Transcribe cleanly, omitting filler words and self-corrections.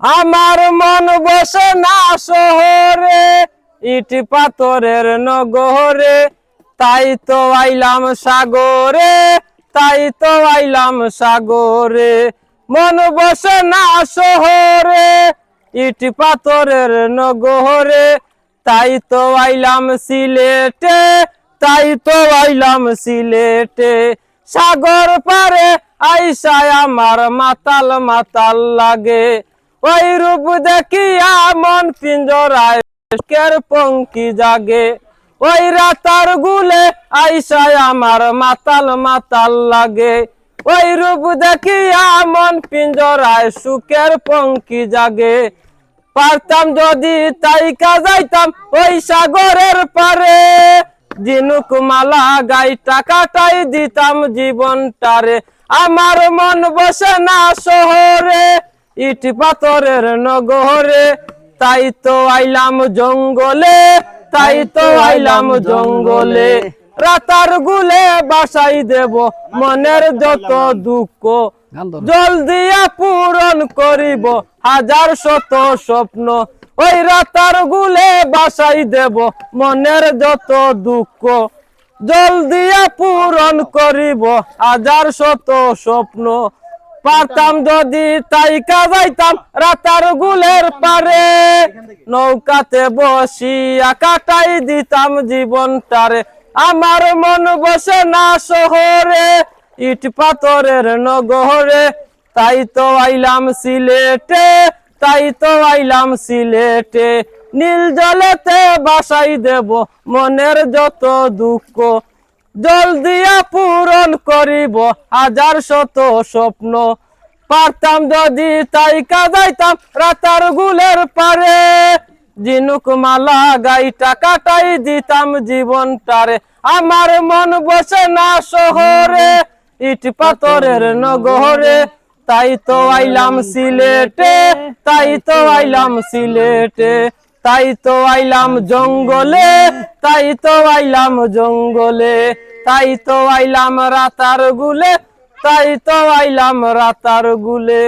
আমার মন বসে না শহরে, ইট পাথরের নগরে, তাই তো আইলাম সাগরে, তাই তো আইলাম সাগরে। মন বসে না শহরে, ইট পাথরের নগরে, তাই তো আইলাম সিলেটে, তাই তো আইলাম সিলেটে। সাগর পারে আইসায় আমার মাতাল মাতাল লাগে, ওই রূপ দেখিয়া মন পিঞ্জরায় কের পঙ্কি জাগে। ওই রাতার গুলে আইসায় আমার মাতাল মাতাল লাগে, ওই রূপ দেখিয়া মন পিঞ্জরায় সুখের পঙ্কি জাগে। পারতাম যদি তাইকা যাইতাম ওই সাগরের পারে, জিনুক মালা গাইটা কাটাই দিতাম জীবনটারে। আমার মন বসে না শহরে, ইট পাথরের নগরে, তাই তো আইলাম জঙ্গলে, তাই তো আইলাম জঙ্গলে। রাতার গুলে বাসাই দেব মনের যত দুঃখ, জল দিয়া পূরণ করিব হাজার শত স্বপ্ন। ওই রাতার গুলে বাসাই দেব মনের যত দুঃখ, জল দিয়া পূরণ করিব হাজার শত স্বপ্ন। পারতাম যদি তাইকা যাইতাম রাতার গুলের পারে, নৌকাতে বসিয়া কাটাই দিতাম জীবনটারে। আমার মন বসে না শহরে, ইট পাথরের নগরে, তাই তো আইলাম সিলেটে, তাই তো আইলাম সিলেটে। নীল জলেতে বাসাই দেব মনের যত দুঃখ, জল দিয়া পূরণ করিব হাজার শত স্বপ্ন। পারতাম যদি তাইকা যাইতাম রাতার গুলের পারে, জিনুক মালা গাইটা কাটাই দিতাম জীবনটারে। আমার মন বসে না শহরে, ইট পাথরের নগরে, তাই তো আইলাম সিলেটে, তাই তো আইলাম সিলেটে। তাই তো আইলাম জঙ্গলে, তাই তো আইলাম জঙ্গলে, তাই তো আইলাম রাতার গুলে, তাই তো আইলাম রাতার গুলে।